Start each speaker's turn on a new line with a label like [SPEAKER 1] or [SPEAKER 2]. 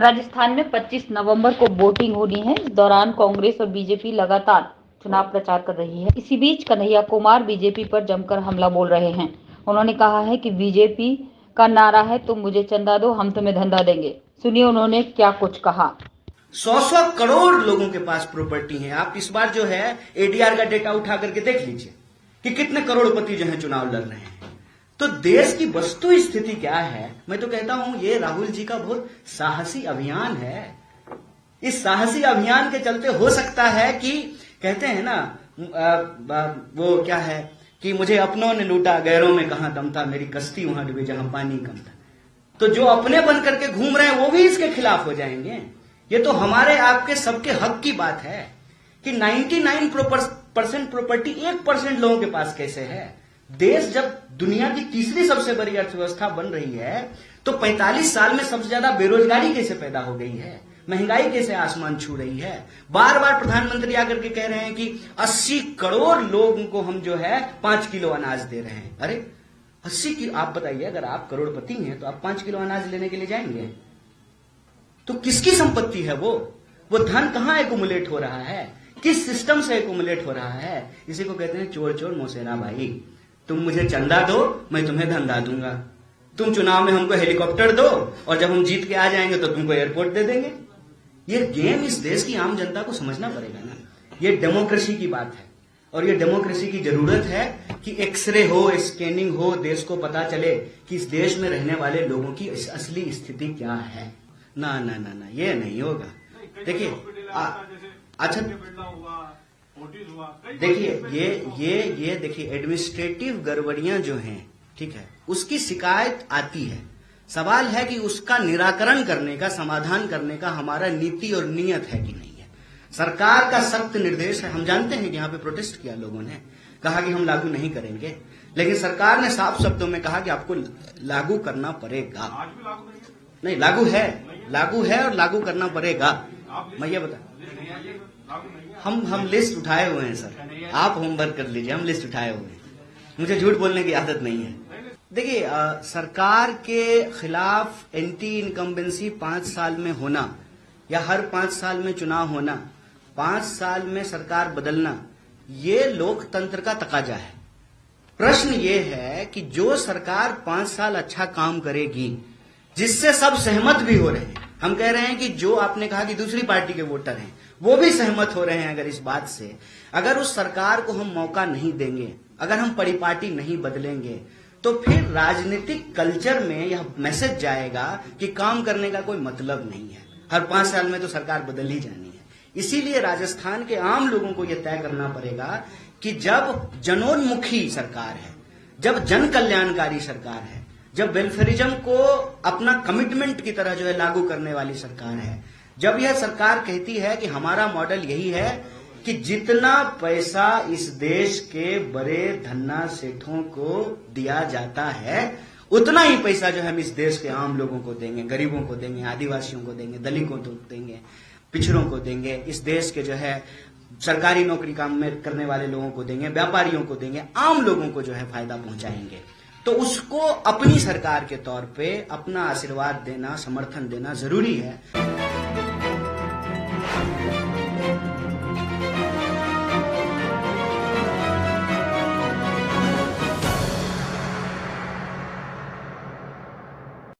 [SPEAKER 1] राजस्थान में 25 नवंबर को वोटिंग होनी है। इस दौरान कांग्रेस और बीजेपी लगातार चुनाव प्रचार कर रही है। इसी बीच कन्हैया कुमार बीजेपी पर जमकर हमला बोल रहे हैं। उन्होंने कहा है कि बीजेपी का नारा है तुम मुझे चंदा दो हम तुम्हें धंधा देंगे। सुनिए उन्होंने क्या कुछ कहा।
[SPEAKER 2] 100 करोड़ लोगों के पास प्रॉपर्टी है। आप इस बार जो है एडीआर का डेटा उठा करके देख लीजिए कि कितने करोड़पति जो है चुनाव लड़ रहे हैं। तो देश की वस्तु स्थिति क्या है। मैं तो कहता हूं ये राहुल जी का बहुत साहसी अभियान है। इस साहसी अभियान के चलते हो सकता है कि कहते हैं ना वो क्या है कि मुझे अपनों ने लूटा गैरों में कहां दम था, मेरी कश्ती वहां डूबी जहां पानी कम था। तो जो अपने बन करके घूम रहे हैं वो भी इसके खिलाफ हो जाएंगे। ये तो हमारे आपके सबके हक की बात है कि 99% प्रॉपर्टी 1% लोगों के पास कैसे है। देश जब दुनिया की तीसरी सबसे बड़ी अर्थव्यवस्था बन रही है तो 45 साल में सबसे ज्यादा बेरोजगारी कैसे पैदा हो गई है, महंगाई कैसे आसमान छू रही है। बार बार प्रधानमंत्री आकर के कह रहे हैं कि 80 करोड़ लोगों को हम जो है 5 किलो अनाज दे रहे हैं। अरे 80 की आप बताइए, अगर आप करोड़पति हैं तो आप 5 किलो अनाज लेने के लिए जाएंगे तो किसकी संपत्ति है वो धन कहां एकुमुलेट हो रहा है, किस सिस्टम से एकुमुलेट हो रहा है। इसी को कहते हैं चोर चोर मौसेरा भाई। तुम मुझे चंदा दो मैं तुम्हें धंधा दूंगा। तुम चुनाव में हमको हेलीकॉप्टर दो और जब हम जीत के आ जाएंगे तो तुमको एयरपोर्ट दे देंगे। ये गेम इस देश की आम जनता को समझना पड़ेगा ना। ये डेमोक्रेसी की बात है और ये डेमोक्रेसी की जरूरत है कि एक्सरे हो, स्कैनिंग हो, देश को पता चले कि इस देश में रहने वाले लोगों की असली स्थिति क्या है। ना ना ना ना ये नहीं होगा। देखिए अच्छा देखिए ये देखिए एडमिनिस्ट्रेटिव गड़बड़ियां जो हैं, ठीक है, उसकी शिकायत आती है। सवाल है कि उसका निराकरण करने का, समाधान करने का हमारा नीति और नियत है कि नहीं है। सरकार का सख्त निर्देश है। हम जानते हैं कि यहाँ पे प्रोटेस्ट किया लोगों ने, कहा कि हम लागू नहीं करेंगे, लेकिन सरकार ने साफ शब्दों में कहा कि आपको लागू करना पड़ेगा। नहीं, लागू है और लागू करना पड़ेगा। मैं ये बता, हम लिस्ट उठाए हुए हैं सर, आप होमवर्क कर लीजिए। हम लिस्ट उठाए हुए हैं, मुझे झूठ बोलने की आदत नहीं है। देखिए सरकार के खिलाफ एंटी इनकम्बेंसी 5 साल में होना या हर 5 साल में चुनाव होना, 5 साल में सरकार बदलना, ये लोकतंत्र का तकाजा है। प्रश्न ये है कि जो सरकार 5 साल अच्छा काम करेगी, जिससे सब सहमत भी हो रहे हैं, हम कह रहे हैं कि जो आपने कहा कि दूसरी पार्टी के वोटर हैं वो भी सहमत हो रहे हैं अगर इस बात से, अगर उस सरकार को हम मौका नहीं देंगे, अगर हम परिपाटी नहीं बदलेंगे, तो फिर राजनीतिक कल्चर में यह मैसेज जाएगा कि काम करने का कोई मतलब नहीं है। हर 5 साल में तो सरकार बदल ही जानी है। इसीलिए राजस्थान के आम लोगों को यह तय करना पड़ेगा कि जब जनोन्मुखी सरकार है, जब जन कल्याणकारी सरकार है, जब वेलफेयरिज्म को अपना कमिटमेंट की तरह जो है लागू करने वाली सरकार है, जब यह सरकार कहती है कि हमारा मॉडल यही है कि जितना पैसा इस देश के बड़े धन्ना सेठों को दिया जाता है उतना ही पैसा जो है हम इस देश के आम लोगों को देंगे, गरीबों को देंगे, आदिवासियों को देंगे, दलितों को देंगे, पिछड़ों को देंगे, इस देश के जो है सरकारी नौकरी काम में करने वाले लोगों को देंगे, व्यापारियों को देंगे, आम लोगों को जो है फायदा पहुंचाएंगे। तो उसको अपनी सरकार के तौर पे अपना आशीर्वाद देना, समर्थन देना जरूरी है।